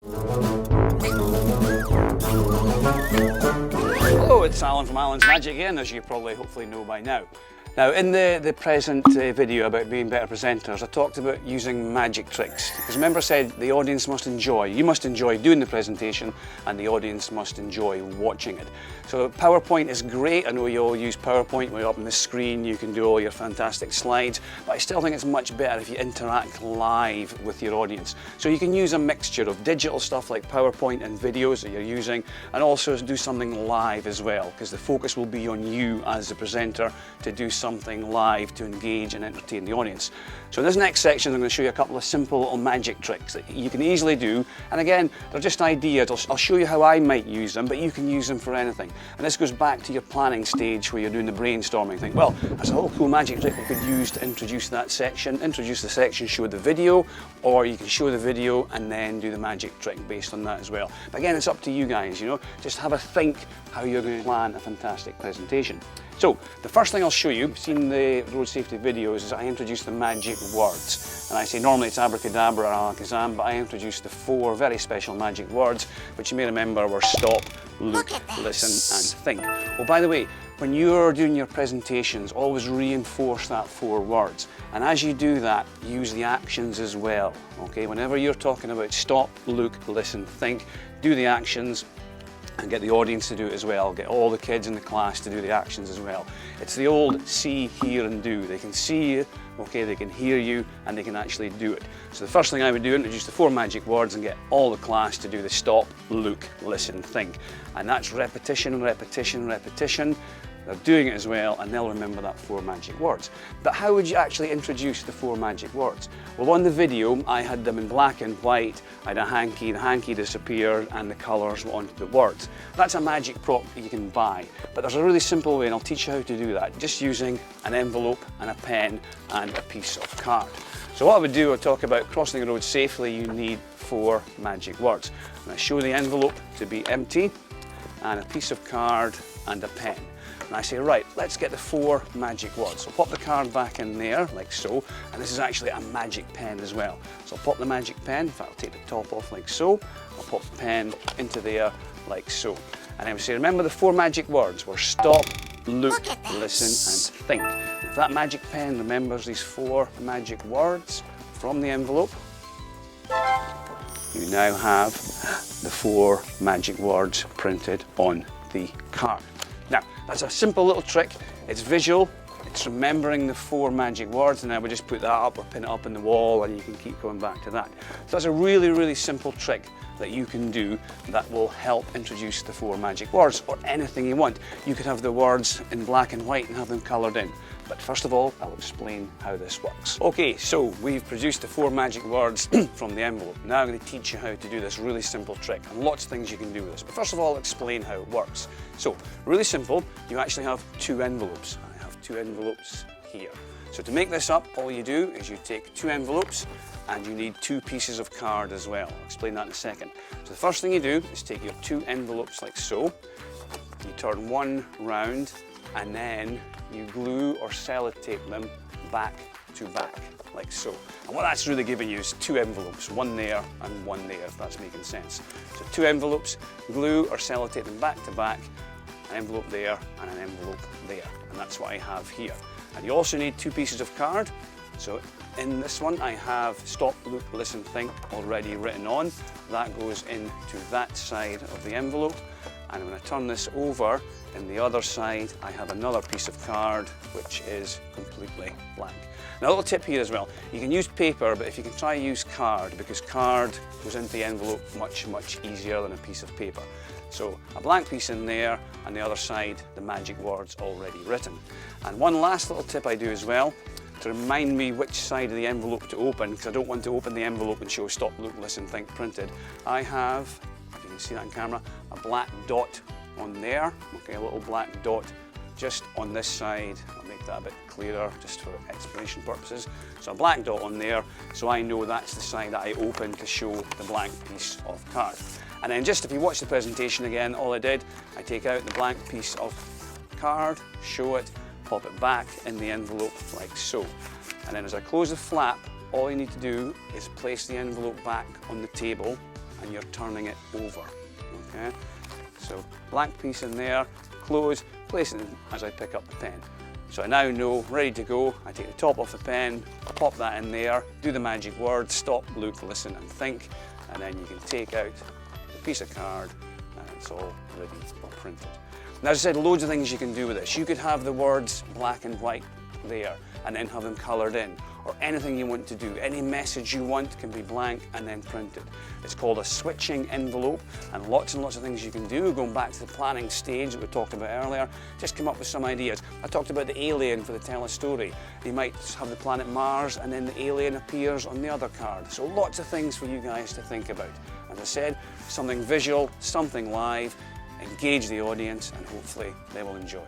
Hello, it's Alan from Alan's Magic again, as you probably hopefully know by now. Now, in the present video about being better presenters, I talked about using magic tricks. Because remember I said the audience must enjoy, you must enjoy doing the presentation and the audience must enjoy watching it. So PowerPoint is great. I know you all use PowerPoint when you're up on the screen, you can do all your fantastic slides, but I still think it's much better if you interact live with your audience. So you can use a mixture of digital stuff like PowerPoint and videos that you're using, and also do something live as well, because the focus will be on you as the presenter to do something live to engage and entertain the audience. So in this next section I'm going to show you a couple of simple little magic tricks that you can easily do, and again they're just ideas. I'll show you how I might use them, but you can use them for anything. And this goes back to your planning stage where you're doing the brainstorming. Think, well, that's a little cool magic trick we could use to introduce that section. Introduce the section, show the video, or you can show the video and then do the magic trick based on that as well. But again, it's up to you guys, you know, just have a think how you're going to plan a fantastic presentation. So, the first thing I'll show you, seen the road safety videos, is I introduce the magic words. And I say normally it's abracadabra or alakazam, but I introduced the 4 very special magic words, which you may remember were stop, look, listen and think. Well, by the way, when you're doing your presentations, always reinforce that 4 words. And as you do that, use the actions as well. Okay, whenever you're talking about stop, look, listen, think, do the actions, and get the audience to do it as well. Get all the kids in the class to do the actions as well. It's the old see, hear and do. They can see you, okay, they can hear you, and they can actually do it. So the first thing I would do, introduce the 4 magic words and get all the class to do the stop, look, listen, think. And that's repetition, repetition, repetition. They're doing it as well, and they'll remember that 4 magic words. But how would you actually introduce the 4 magic words? Well, on the video, I had them in black and white. I had a hanky, the hanky disappeared, and the colours were onto the words. That's a magic prop that you can buy, but there's a really simple way, and I'll teach you how to do that, just using an envelope and a pen and a piece of card. So what I would do, I'll talk about crossing the road safely, you need 4 magic words. And I show the envelope to be empty, and a piece of card and a pen. And I say, right, let's get the 4 magic words. So pop the card back in there, like so, and this is actually a magic pen as well. So I'll pop the magic pen, in fact I'll take the top off like so, I'll pop the pen into there like so. And I would say, remember the 4 magic words were stop, look, listen and think. And if that magic pen remembers these 4 magic words from the envelope, you now have the 4 magic words printed on the card. Now, that's a simple little trick. It's visual, it's remembering the 4 magic words, and I would just put that up or pin it up in the wall and you can keep going back to that. So that's a really, really simple trick that you can do that will help introduce the 4 magic words, or anything you want. You could have the words in black and white and have them coloured in. But first of all, I'll explain how this works. Okay, so we've produced the 4 magic words from the envelope. Now I'm going to teach you how to do this really simple trick, and lots of things you can do with this. But first of all, I'll explain how it works. So, really simple, you actually have 2 envelopes. I have 2 envelopes here. So to make this up, all you do is you take 2 envelopes and you need 2 pieces of card as well. I'll explain that in a second. So the first thing you do is take your 2 envelopes like so, you turn one round, and then you glue or sellotape them back to back, like so. And what that's really giving you is 2 envelopes, one there and one there, if that's making sense. So 2 envelopes, glue or sellotape them back to back, an envelope there and an envelope there. And that's what I have here. And you also need 2 pieces of card. So in this one I have stop, look, listen, think already written on. That goes into that side of the envelope. And when I turn this over, in the other side I have another piece of card which is completely blank. Now a little tip here as well, you can use paper, but if you can try use card, because card goes into the envelope much easier than a piece of paper. So a blank piece in there, and the other side the magic words already written. And one last little tip I do as well, to remind me which side of the envelope to open, because I don't want to open the envelope and show stop, look, listen, think printed. I have, if you can see that on camera, a black dot on there, okay, a little black dot just on this side. I'll make that a bit clearer just for explanation purposes. So a black dot on there, so I know that's the side that I open to show the blank piece of card. And then just if you watch the presentation again, all I did, I take out the blank piece of card, show it, pop it back in the envelope like so. And then as I close the flap, all you need to do is place the envelope back on the table and you're turning it over. Okay? So blank piece in there, close, place it as I pick up the pen. So I now know, ready to go, I take the top off the pen, pop that in there, do the magic word, stop, look, listen and think, and then you can take out the piece of card and it's all ready or printed. Now, as I said, loads of things you can do with this. You could have the words black and white there and then have them coloured in, or anything you want to do. Any message you want can be blank and then printed. It's called a switching envelope, and lots of things you can do. Going back to the planning stage that we talked about earlier, just come up with some ideas. I talked about the alien for the tell a story. You might have the planet Mars and then the alien appears on the other card. So lots of things for you guys to think about. As I said, something visual, something live, engage the audience, and hopefully they will enjoy.